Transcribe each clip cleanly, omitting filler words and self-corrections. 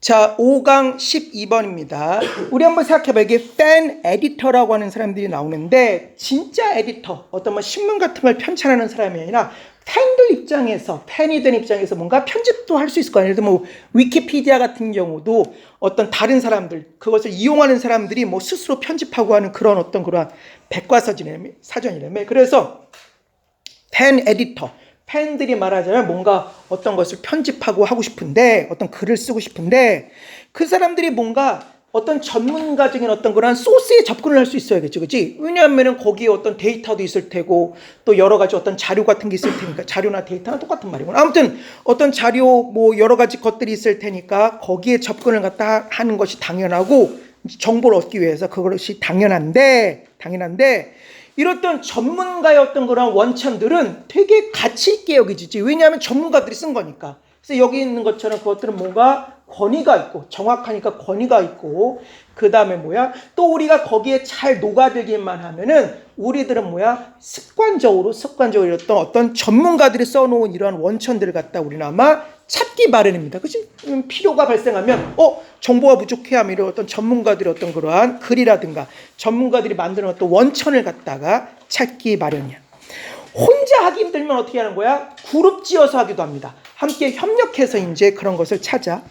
자, 5강 12번입니다. 우리 한번 생각해봐. 이게 팬 에디터라고 하는 사람들이 나오는데, 진짜 에디터, 어떤 뭐 신문 같은 걸 편찬하는 사람이 아니라 팬들 입장에서, 팬이 된 입장에서 뭔가 편집도 할 수 있을 거예요. 예를 들면 뭐 위키피디아 같은 경우도 어떤 다른 사람들, 그것을 이용하는 사람들이 뭐 스스로 편집하고 하는 그런 백과사전이라며. 그래서 팬 에디터, 팬들이 말하자면 뭔가 어떤 것을 편집하고 하고 싶은데, 어떤 글을 쓰고 싶은데, 그 사람들이 뭔가 어떤 전문가적인 어떤 그런 소스에 접근을 할 수 있어야겠죠. 그치? 왜냐하면 거기에 어떤 데이터도 있을 테고, 또 여러 가지 어떤 자료 같은 게 있을 테니까, 자료나 데이터는 똑같은 말이구나. 아무튼 어떤 자료 뭐 여러 가지 것들이 있을 테니까 거기에 접근을 갖다 하는 것이 당연하고, 정보를 얻기 위해서 그것이 당연한데, 이렇던 전문가의 어떤 그런 원천들은 되게 가치 있게 여기지지. 왜냐하면 전문가들이 쓴 거니까. 그래서 여기 있는 것처럼 그것들은 뭔가 권위가 있고, 정확하니까 권위가 있고, 그 다음에 또 우리가 거기에 잘 녹아들기만 하면은 우리들은 습관적으로 어떤 전문가들이 써놓은 이러한 원천들을 갖다 우리는 아마 찾기 마련입니다. 그치? 필요가 발생하면, 정보가 부족해 하면 이런 어떤 전문가들의 어떤 그러한 글이라든가 전문가들이 만드는 어떤 원천을 갖다가 찾기 마련이야. 혼자 하기 힘들면 어떻게 하는 거야? 그룹 지어서 하기도 합니다. 함께 협력해서 이제 그런 것을 찾아.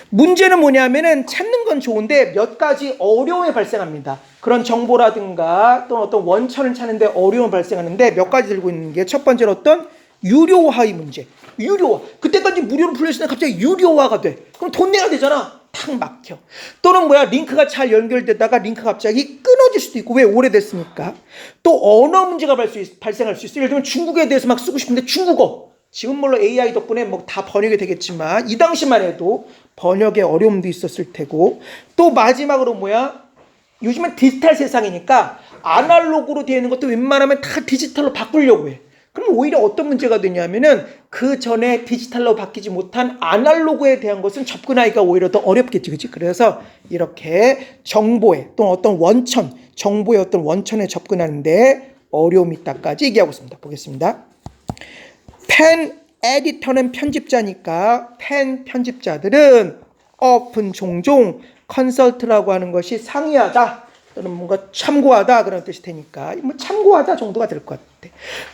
문제는 뭐냐면은 찾는 건 좋은데 몇 가지 어려움이 발생합니다. 그런 정보라든가 또는 어떤 원천을 찾는데 어려움이 발생하는데 몇 가지 들고 있는 게 첫 번째로 어떤 유료화의 문제. 유료화. 그때까지 무료로 풀렸으니까 갑자기 유료화가 돼. 그럼 돈 내야 되잖아. 탁 막혀. 또는 링크가 잘 연결되다가 링크가 갑자기 끊어질 수도 있고. 왜? 오래됐으니까. 또 언어 문제가 발생할 수 있어요. 예를 들면 중국에 대해서 막 쓰고 싶은데 중국어. 지금 물론 AI 덕분에 뭐 다 번역이 되겠지만 이 당시만 해도 번역에 어려움도 있었을 테고. 또 마지막으로 요즘은 디지털 세상이니까 아날로그로 되어 있는 것도 웬만하면 다 디지털로 바꾸려고 해. 그럼 오히려 어떤 문제가 되냐면은 그 전에 디지털로 바뀌지 못한 아날로그에 대한 것은 접근하기가 오히려 더 어렵겠지, 그치? 그래서 이렇게 정보에 또는 어떤 원천, 정보의 어떤 원천에 접근하는데 어려움이 있다까지 얘기하고 있습니다. 보겠습니다. 팬 에디터는 편집자니까 팬 편집자들은 often 종종 컨설트라고 하는 것이 상의하다 또는 뭔가 참고하다 그런 뜻이 되니까 참고하다 정도가 될 것 같아.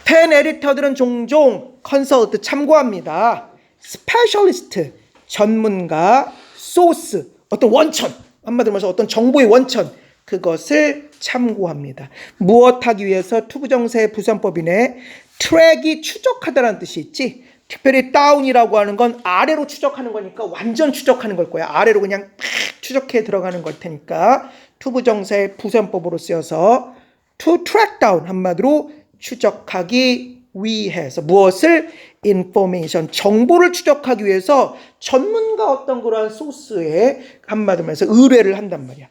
팬 에디터들은 종종 컨설트 참고합니다. 스페셜리스트 전문가, 소스 어떤 원천, 한마디로 말해서 어떤 정보의 원천 그것을 참고합니다. 무엇하기 위해서 투부정사의 부산법이네. 트랙이 추적하다라는 뜻이 있지. 특별히 다운이라고 하는 건 아래로 추적하는 거니까 완전 추적하는 걸 거야. 아래로 그냥 팍 추적해 들어가는 걸 테니까 투부정사의 부산법으로 쓰여서 to track down 한마디로 추적하기 위해서 무엇을 information 정보를 추적하기 위해서 전문가 어떤 그러한 소스에 한마디로 해서 의뢰를 한단 말이야.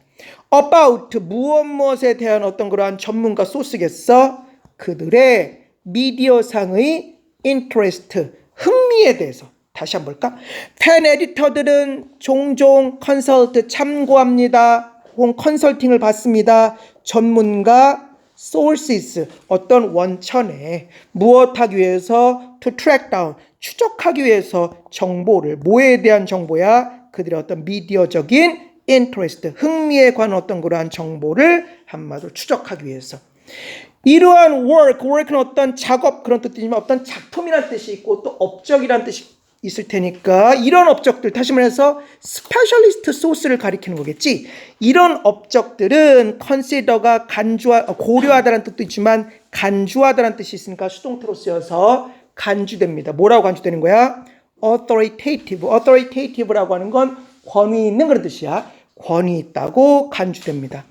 about 무엇에 대한 어떤 그러한 전문가 소스겠어? 그들의 미디어상의 interest 흥미에 대해서 다시 한번 볼까? 팬 에디터들은 종종 컨설트 참고합니다. 혹은 컨설팅을 받습니다. 전문가 sources 어떤 원천에 무엇하기 위해서 to track down 추적하기 위해서 정보를 뭐에 대한 정보야? 그들의 어떤 미디어적인 interest 흥미에 관한 어떤 그러한 정보를 한마디로 추적하기 위해서 이러한 work는 어떤 작업 그런 뜻이지만 어떤 작품이란 뜻이 있고 또 업적이란 뜻이 있을 테니까 이런 업적들 다시 말해서 스페셜리스트 소스를 가리키는 거겠지. 이런 업적들은 consider가 고려하다라는 뜻도 있지만 간주하다라는 뜻이 있으니까 수동태로 쓰여서 간주됩니다. 뭐라고 간주되는 거야? authoritative라고 하는 건 권위 있는 그런 뜻이야. 권위 있다고 간주됩니다.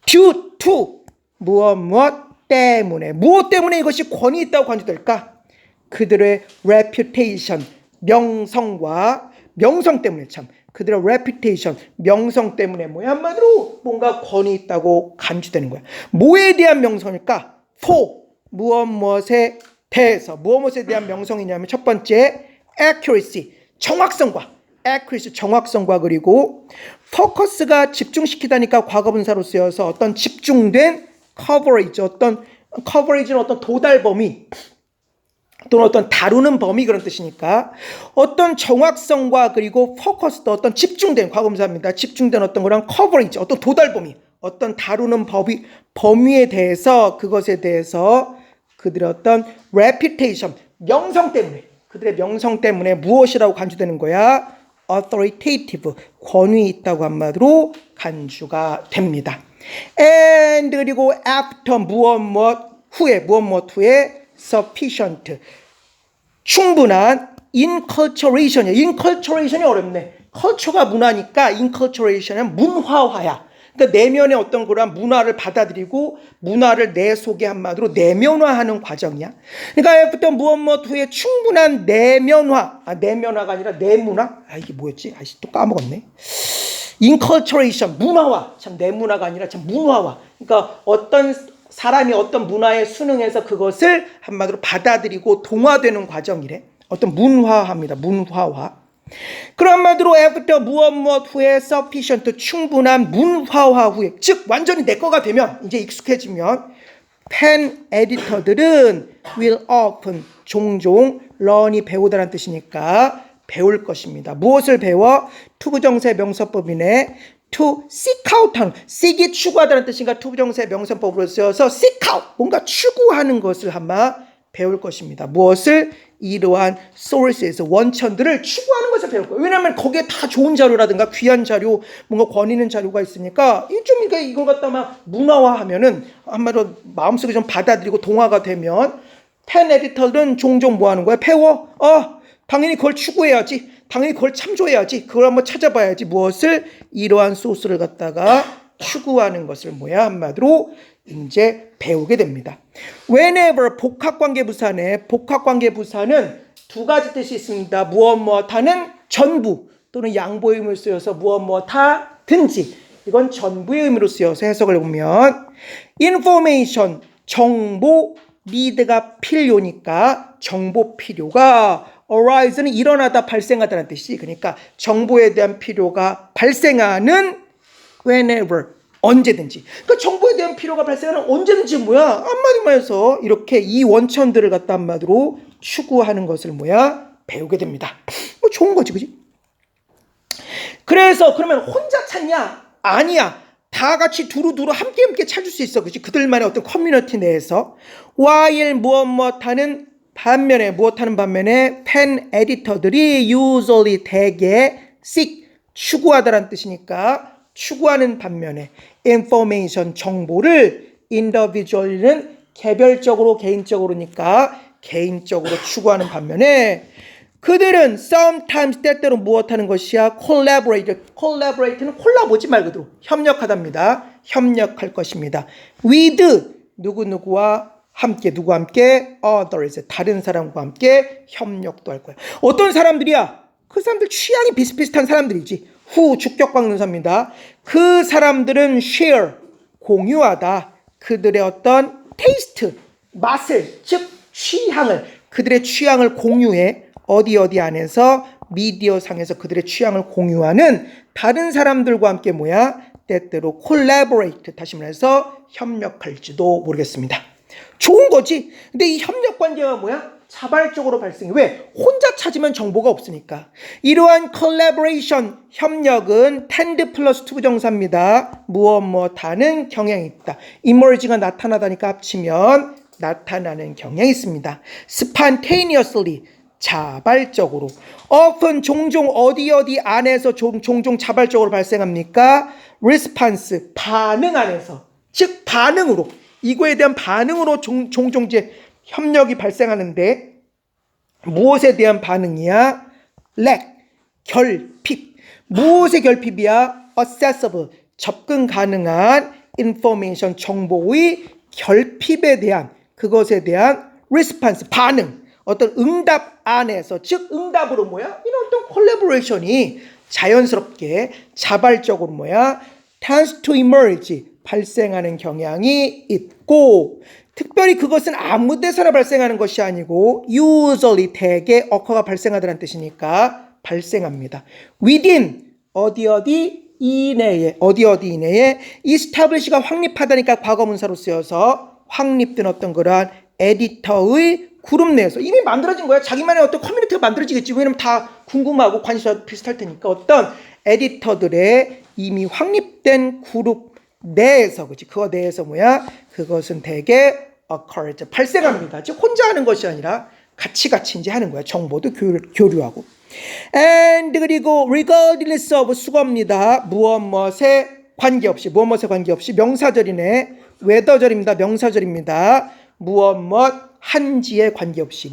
due to 무엇 때문에 무엇 때문에 이것이 권위 있다고 간주될까? 그들의 reputation 명성 때문에 그들의 reputation 명성 때문에 한마디로 뭔가 권위 있다고 간주되는 거야. 뭐에 대한 명성일까? for 무엇에 대해서 무엇에 대한 명성이냐면 첫 번째 accuracy 정확성과 그리고 focus가 집중시키다니까 과거분사로 쓰여서 어떤 집중된 coverage, coverage는 어떤 도달 범위, 또는 어떤 다루는 범위 그런 뜻이니까 어떤 정확성과 그리고 포커스도 어떤 집중된 과거분사입니다. 집중된 어떤 거랑 커버리지 어떤 도달 범위 어떤 다루는 범위에 대해서 그것에 대해서 그들의 어떤 reputation 명성 때문에 그들의 명성 때문에 무엇이라고 간주되는 거야? authoritative 권위 있다고 한마디로 간주가 됩니다. and 그리고 after 무엇 후에 sufficient 충분한 inculturation이야. inculturation이 어렵네. culture가 문화니까 inculturation은 문화화야. 그러니까 내면의 어떤 그런 문화를 받아들이고 문화를 내 속에 한마디로 내면화하는 과정이야. 그러니까 after 무엇 후에 충분한 내면화. 내면화가 아니라 내문화? 이게 뭐였지? 또 까먹었네. inculturation 문화화. 참 내문화가 아니라 참 문화화. 그러니까 어떤 사람이 어떤 문화에 순응해서 그것을 한마디로 받아들이고 동화되는 과정이래. 어떤 문화화입니다. 문화화. 그런 한마디로 after 무엇 후에 sufficient 충분한 문화화 후에 즉 완전히 내 거가 되면 이제 익숙해지면 pen 에디터들은 will often 종종 learn이 배우다라는 뜻이니까 배울 것입니다. 무엇을 배워? 투부정세 명사법이네. to seek out 하는 seek이 추구하다는 뜻인가 투부정세 명사법으로 쓰여서 seek out 뭔가 추구하는 것을 아마 배울 것입니다. 무엇을? 이러한 source에서 원천들을 추구하는 것을 배울 거예요. 왜냐하면 거기에 다 좋은 자료라든가 귀한 자료 뭔가 권위 있는 자료가 있으니까 좀 이걸 갖다 막 문화화하면은 한마디로 마음속에 좀 받아들이고 동화가 되면 펜 에디터들은 종종 뭐 하는 거야? 배워. 당연히 그걸 추구해야지. 당연히 그걸 참조해야지. 그걸 한번 찾아봐야지. 무엇을? 이러한 소스를 갖다가 추구하는 것을 한마디로 이제 배우게 됩니다. Whenever 복합관계부사네. 복합관계부사는 두 가지 뜻이 있습니다. 무엇 하는 전부 또는 양보의 의미로 쓰여서 무엇 하든지 이건 전부의 의미로 쓰여서 해석을 해보면 information 정보 need가 필요니까 정보 필요가 arise는 일어나다 발생하다는 뜻이 그러니까 정보에 대한 필요가 발생하는 whenever 언제든지 그러니까 정보에 대한 필요가 발생하는 언제든지 한마디로 해서 이렇게 이 원천들을 갖다 한마디로 추구하는 것을 배우게 됩니다. 좋은 거지 그지? 그래서 그러면 혼자 찾냐? 아니야. 다 같이 두루두루 함께 찾을 수 있어 그지? 그들만의 어떤 커뮤니티 내에서 while 무엇 하는 반면에 펜 에디터들이 usually 대개 seek 추구하다라는 뜻이니까 추구하는 반면에 information 정보를 individual은 개별적으로 개인적으로니까 개인적으로 추구하는 반면에 그들은 sometimes 때때로 무엇 하는 것이야? collaborate는 콜라보지 말 그대로 협력하답니다. 협력할 것입니다. with 누구와 함께 누구와 함께 others 다른 사람과 함께 협력도 할 거야. 어떤 사람들이야? 그 사람들 취향이 비슷비슷한 사람들이지. 주격관계대명사입니다. 그 사람들은 share 공유하다. 그들의 어떤 taste 맛을 즉 취향을 그들의 취향을 공유해 어디 안에서 미디어 상에서 그들의 취향을 공유하는 다른 사람들과 함께 때때로 collaborate 다시 말해서 협력할지도 모르겠습니다. 좋은 거지. 근데 이 협력 관계가 자발적으로 발생해. 왜? 혼자 찾으면 정보가 없으니까. 이러한 collaboration 협력은 tend 플러스 투부정사입니다. 무엇 하는 경향이 있다. emerge가 나타나다니까 합치면 나타나는 경향이 있습니다. spontaneously 자발적으로. often 종종 어디 안에서 종종 자발적으로 발생합니까? response 반응 안에서. 즉 반응으로. 이거에 대한 반응으로 종종 이제 협력이 발생하는데 무엇에 대한 반응이야? lack, 결핍. 무엇의 결핍이야? accessible, 접근 가능한 information, 정보의 결핍에 대한 그것에 대한 response, 반응. 어떤 응답 안에서 즉 응답으로 이런 어떤 콜라보레이션이 자연스럽게 자발적으로 tends to emerge 발생하는 경향이 있고 특별히 그것은 아무 데서나 발생하는 것이 아니고 usually 대개 occur가 발생하다는 뜻이니까 발생합니다. within 어디 이내에 establish가 확립하다니까 과거문사로 쓰여서 확립된 어떤 그러한 에디터의 그룹 내에서 이미 만들어진 거야. 자기만의 어떤 커뮤니티가 만들어지겠지. 왜냐면 다 궁금하고 관심사 비슷할 테니까 어떤 에디터들의 이미 확립된 그룹 내에서, 그치? 그거 내에서 뭐야? 그것은 대개 occurs, 발생합니다. 즉 혼자 하는 것이 아니라 같이 이제 하는 거야. 정보도 교류하고. and 그리고 regardless of 수거입니다. 무엇에 관계없이, 명사절이네. 웨더절입니다. 명사절입니다. 무엇 한지에 관계없이,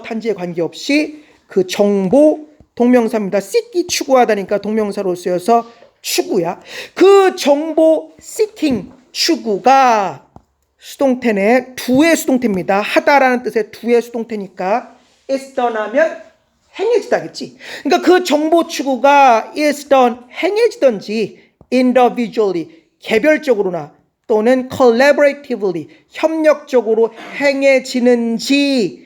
한지에 관계없이 그 정보 동명사입니다. seek이 추구하다니까 동명사로 쓰여서 추구야. 그 정보 seeking 추구가 수동태네. 두의 수동태입니다. 하다라는 뜻의 두의 수동태니까 is done 하면 행해지다겠지. 그러니까 그 정보 추구가 is done 행해지던지 individually 개별적으로나 또는 collaboratively 협력적으로 행해지는지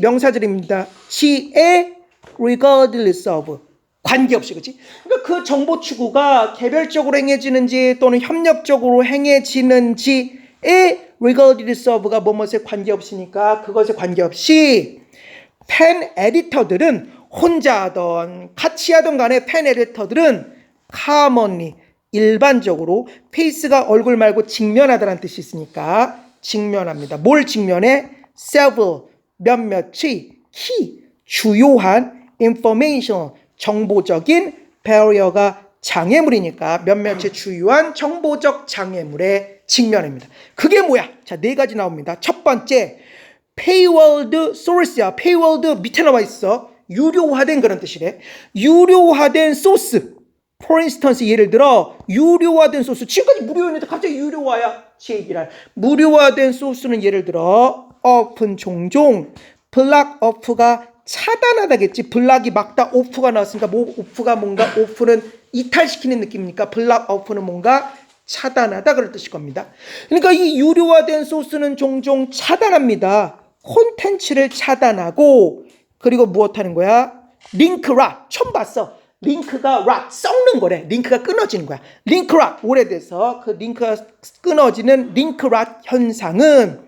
명사절입니다. 지에 regardless of 관계없이, 그치? 그러니까 그 정보 추구가 개별적으로 행해지는지 또는 협력적으로 행해지는지에 regardless of가 뭐뭐에 관계없으니까 그것에 관계없이 펜 에디터들은 혼자 하던 같이 하던 간에 펜 에디터들은 commonly 일반적으로 페이스가 얼굴 말고 직면하다라는 뜻이 있으니까 직면합니다. 뭘 직면해? several 몇몇의 key 주요한 information 정보적인 barrier가 장애물이니까 몇몇의 주요한 정보적 장애물에 직면합니다. 그게 뭐야? 자, 네 가지 나옵니다. 첫 번째 paywalled source야. paywalled 밑에 나와 있어. 유료화된 그런 뜻이래. 유료화된 소스. For instance, 예를 들어 유료화된 소스. 지금까지 무료였는데 갑자기 유료화야. 제기랄. 무료화된 소스는 예를 들어 often 종종 block off가 차단하다겠지. 블락이 막다 오프가 나왔으니까 오프가 뭔가 오프는 이탈시키는 느낌이니까 블락 오프는 뭔가 차단하다 그럴 뜻일 겁니다. 그러니까 이 유료화된 소스는 종종 차단합니다. 콘텐츠를 차단하고 그리고 무엇하는 거야? 링크 락. 처음 봤어. 링크가 락 썩는 거래. 링크가 끊어지는 거야. 링크 락 오래돼서 그 링크가 끊어지는 링크 락 현상은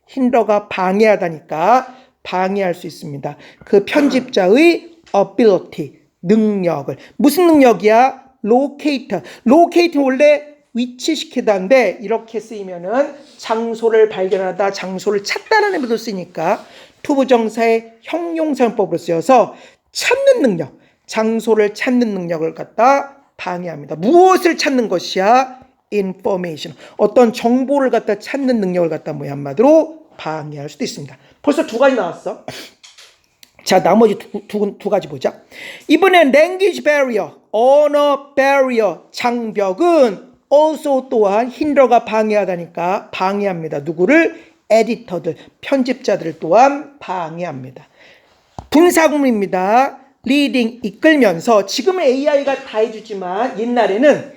힌더가 방해하다니까 방해할 수 있습니다. 그 편집자의 ability 능력을 무슨 능력이야? locate. locate 원래 위치시키다인데 이렇게 쓰이면은 장소를 발견하다, 장소를 찾다라는 의미도 쓰니까 투부정사의 형용사용법으로 쓰여서 찾는 능력, 장소를 찾는 능력을 갖다 방해합니다. 무엇을 찾는 것이야? information. 어떤 정보를 갖다 찾는 능력을 갖다 뭐 한마디로 방해할 수도 있습니다. 벌써 두 가지 나왔어. 자, 나머지 두 가지 보자. 이번엔 language barrier, 언어 barrier, 장벽은 also 또한 힌더가 방해하다니까 방해합니다. 누구를? 에디터들, 편집자들을 또한 방해합니다. 분사구문입니다. leading, 이끌면서. 지금은 AI가 다 해주지만 옛날에는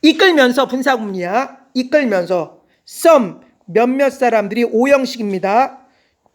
이끌면서 분사구문이야. 이끌면서. some, 몇몇 사람들이 오형식입니다.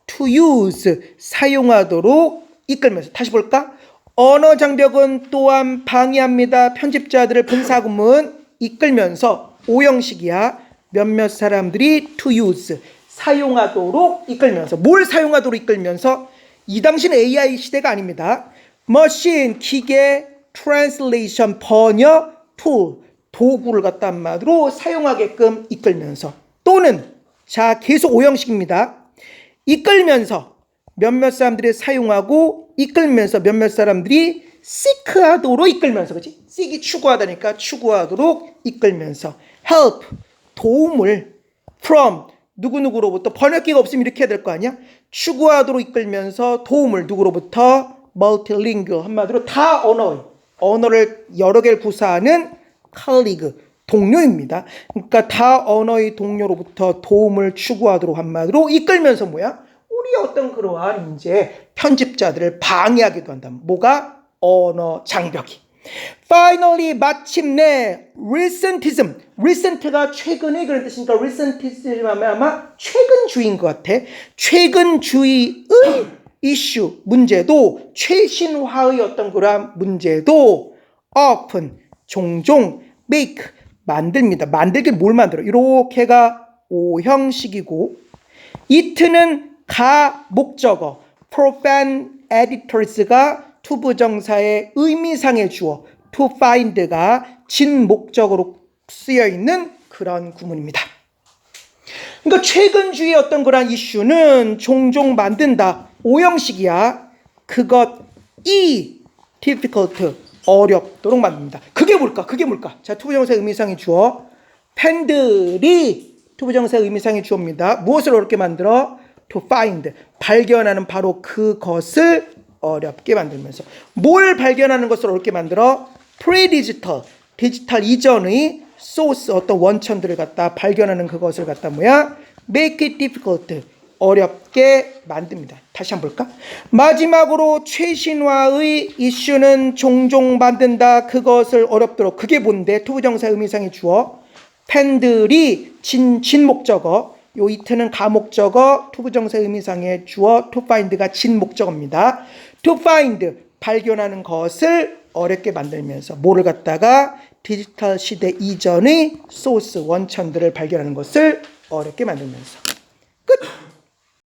to use, 사용하도록 이끌면서. 다시 볼까? 언어 장벽은 또한 방해합니다. 편집자들을 분사구문 이끌면서. 오형식이야. 몇몇 사람들이 to use, 사용하도록 이끌면서. 뭘 사용하도록 이끌면서? 이 당시는 AI 시대가 아닙니다. machine, 기계, translation, 번역, tool, 도구를 갖다 한마디로 사용하게끔 이끌면서. 또는 자, 계속 오형식입니다. 이끌면서 몇몇 사람들이 사용하고 이끌면서 몇몇 사람들이 seek하도록 이끌면서. 그치? seek이 추구하다니까 추구하도록 이끌면서. help, 도움을. from, 누구누구로부터. 번역기가 없으면 이렇게 해야 될 거 아니야? 추구하도록 이끌면서 도움을. 누구로부터? multilingual, 한마디로 다 언어를 여러 개를 구사하는 colleague, 동료입니다. 그러니까 다 언어의 동료로부터 도움을 추구하도록 한마디로 이끌면서 뭐야? 우리 어떤 그러한 이제 편집자들을 방해하기도 한다. 뭐가? 언어 장벽이. Finally, 마침내 recentism. recent가 최근에 그런 뜻이니까 recentism 하면 아마 최근주의인 것 같아. 최근주의의 이슈, 문제도, 최신화의 어떤 그러한 문제도 often, 종종, make, 만듭니다. 만들기 뭘 만들어? 이렇게가 오형식이고 it는 가 목적어, profane editors가 투부정사의 의미상의 주어, to find가 진 목적으로 쓰여 있는 그런 구문입니다. 그러니까 최근주의 어떤 그런 이슈는 종종 만든다. 오형식이야. 그것이 difficult, 어렵도록 만듭니다. 그게 뭘까? 자, 투부정사의 의미상의 주어. 팬들이 투부정사의 의미상의 주어입니다. 무엇을 어렵게 만들어? to find, 발견하는 바로 그것을 어렵게 만들면서. 뭘 발견하는 것을 어렵게 만들어? pre-digital, 디지털 이전의 소스, 어떤 원천들을 갖다 발견하는 그것을 갖다 뭐야? make it difficult, 어렵게 만듭니다. 다시 한번 볼까? 마지막으로 최신화의 이슈는 종종 만든다. 그것을 어렵도록. 그게 뭔데? 투부정사 의미상의 주어. 팬들이 진 목적어. 요 이트는 가목적어. 투부정사 의미상의 주어. to find가 진 목적어입니다. to find, 발견하는 것을 어렵게 만들면서 뭐를 갖다가 디지털 시대 이전의 소스, 원천들을 발견하는 것을 어렵게 만들면서. 끝!